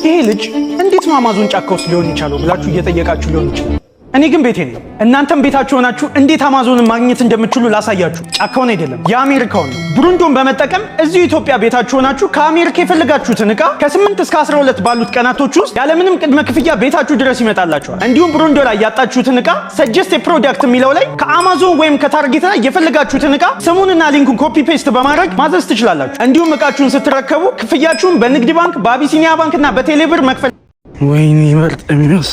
ይሄ ልጅ እንዴት ነው አማዞን ጫካ ውስጥ ሊሆን ይችላል ብላችሁ እየጠየቃችሁ ሊሆን ይችላል። እኔ ግን ቤቴ ነኝ። እናንተም ቤታችሁ ሆናችሁ እንዴት አማዞንን ማግኘት እንደምትችሉ ላሳያችሁ። ጫካውን አይደለም የአሜሪካውን ነው። ብሩንዶን በመጠቀም እዚሁ ኢትዮጵያ ቤታችሁ ሆናችሁ ከአሜሪካ የፈለጋችሁትን ዕቃ ከ8 እስከ 12 ባሉት ቀናቶች ውስጥ ያለምንም ቅድመ ክፍያ ቤታችሁ ድረስ ይመጣላችኋል። እንዲሁም ብሩንዶ ላይ ያጣችሁትን ዕቃ ሰጀስት ፕሮዳክት የሚለው ላይ ከአማዞን ወይም ከታርጌት ላይ የፈለጋችሁትን ዕቃ ስሙንና ሊንኩን ኮፒ ፔስት በማድረግ ማዘዝ ትችላላችሁ። እንዲሁም ዕቃችሁን ስትረከቡ ክፍያችሁን በንግድ ባንክ፣ በአቢሲኒያ ባንክና በቴሌብር መክፈል። ወይኔ በርጤሜዎስ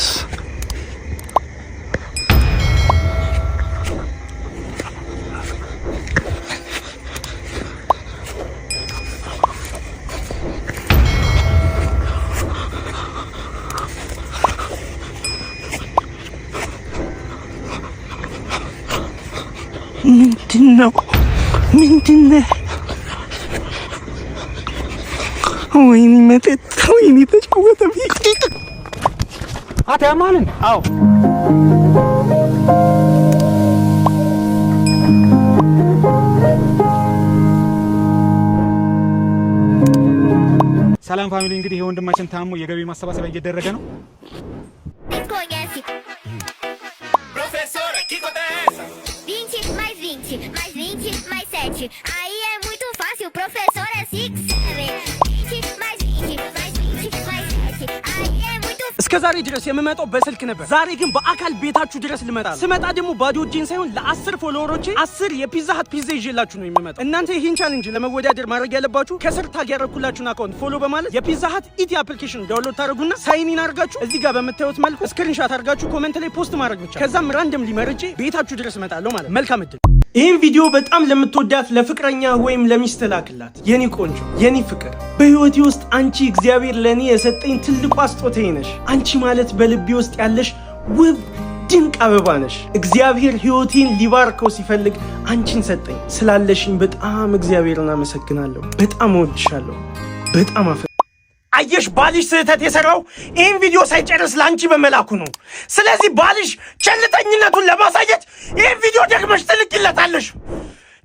ምንድነው? ወይኔ መጠጥ፣ ወይኔ ተጫወተብኝ። አታማልን? አዎ ሰላም ፋሚሊ፣ እንግዲህ የወንድማችን ታሞ የገቢ ማሰባሰቢያ እየደረገ ነው። Aí é muito fácil, professor é 6, 7, 20 mais 20 mais 20 mais 7. Aí é muito እስከ ዛሬ ድረስ የምመጣው በስልክ ነበር። ዛሬ ግን በአካል ቤታችሁ ድረስ ልመጣ። ስመጣ ደግሞ ባዶ እጄን ሳይሆን ለ10 ፎሎወሮቼ 10 የፒዛ ሀት ፒዛ ይዤላችሁ ነው የምመጣው። እናንተ ይህን ቻሌንጅ ለመወዳደር ማድረግ ያለባችሁ ከስር ታግ ያደረኩላችሁን አካውንት ፎሎ በማለት የፒዛ ሀት ኢቲ አፕሊኬሽን ዳውንሎድ ታደርጉና ሳይን ኢን አድርጋችሁ እዚህ ጋር በምታዩት መልኩ ስክሪንሻት አድርጋችሁ ኮሜንት ላይ ፖስት ማድረግ ብቻ። ከዛም ራንደምሊ መርጬ ቤታችሁ ድረስ እመጣለሁ ማለት። መልካም እድል። ይህን ቪዲዮ በጣም ለምትወዳት ለፍቅረኛ ወይም ለሚስት ላክላት። የኔ ቆንጆ፣ የኔ ፍቅር፣ በህይወቴ ውስጥ አንቺ እግዚአብሔር ለኔ የሰጠኝ ትልቁ ስጦታዬ ነሽ። አንቺ ማለት በልቤ ውስጥ ያለሽ ውብ ድንቅ አበባ ነሽ። እግዚአብሔር ህይወቴን ሊባርከው ሲፈልግ አንቺን ሰጠኝ። ስላለሽኝ በጣም እግዚአብሔርን አመሰግናለሁ። በጣም እወድሻለሁ። በጣም አየሽ፣ ባልሽ ስህተት የሰራው ይህን ቪዲዮ ሳይጨርስ ለአንቺ በመላኩ ነው። ስለዚህ ባልሽ ቸልተኝነቱን ለማሳየት ይህን ቪዲዮ ደግመሽ ትልኪለታለሽ።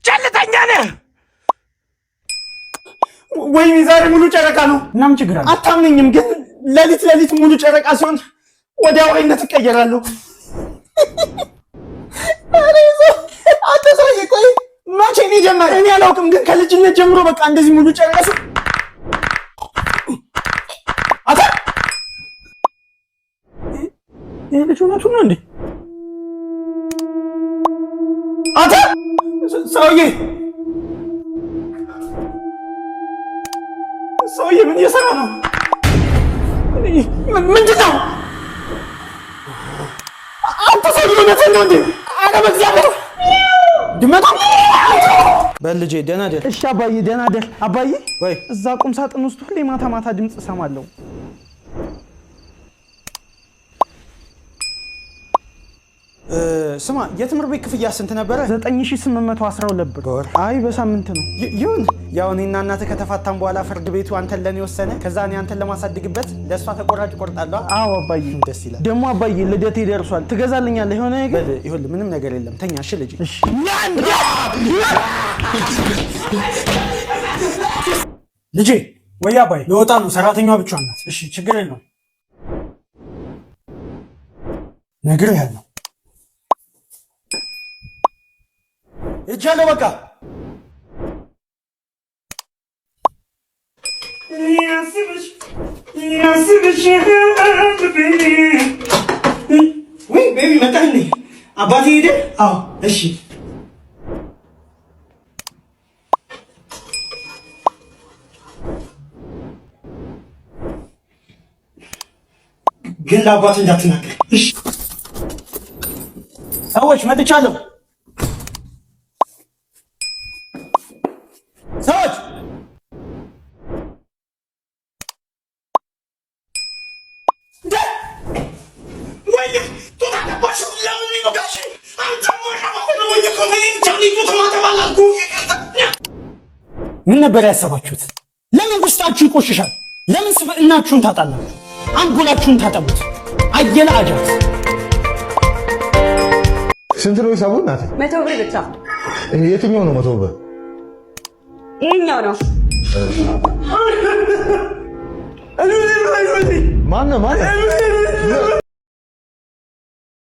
ቸልተኛ ነህ። ወይኔ ዛሬ ሙሉ ጨረቃ ነው። እናም ችግር አለ። አታምነኝም፣ ግን ሌሊት ሙሉ ጨረቃ ሲሆን ወደ አውሬነት እቀየራለሁ። አንተ ሰውዬ፣ ቆይ መቼ ነው የጀመረው? እኔ አላውቅም፣ ግን ከልጅነት ጀምሮ በቃ እንደዚህ ሙሉ ጨረቃ ይሄ ልጅ እውነቱን ነው እንዴ? አንተ ሰውዬ ምን እየሰራ ነው? ምንድን ነው? አንተ ሰውዬ እውነቱን ነው እንዴ? ኧረ በእግዚአብሔር ድመታ በልጄ ደህና ደር። እሺ አባዬ ደህና ደር። አባዬ ወይ እዛ ቁም ሳጥን ውስጥ ሁሌ ማታ ድምፅ እሰማለሁ። ስማ፣ የትምህርት ቤት ክፍያ ስንት ነበረ? 9812 ብር። አይ በሳምንት ነው። ይሁን፣ ያው እኔና እናትህ ከተፋታን በኋላ ፍርድ ቤቱ አንተን ለኔ ወሰነ። ከዛ እኔ አንተን ለማሳድግበት ለእሷ ተቆራጭ ቆርጣለሁ። አዎ አባዬ፣ ደስ ይላል። ደግሞ አባዬ ልደቴ ደርሷል። ትገዛልኛለህ የሆነ ነገር? ይሁን፣ ምንም ነገር የለም። ተኛ። እሺ ልጄ። እሺ ልጄ። ወይ አባዬ፣ ልወጣ ነው። ሰራተኛዋ ብቻዋን ናት። እሺ ችግር የለውም። ነግሬሃለሁ። እጃለሁ በቃ። ወይ ቤቢ መጣህ? አባቴ ሄደ? አዎ። እሺ ግን ለአባት እንዳትናገር እሺ? ሰዎች መጥቻለሁ። ሰዎች ምን ነበር ያሰባችሁት? ለምን ውስጣችሁ ይቆሽሻል? ለምን ስብዕናችሁን ታጣላችሁ? አንጎላችሁን ታጠቡት። አየለ አጃት ስንት ነው ሂሳቡ? እናቴ 100 ብር ብቻ። የትኛው ነው 100 ብር? ይሄኛው ነው። ማነው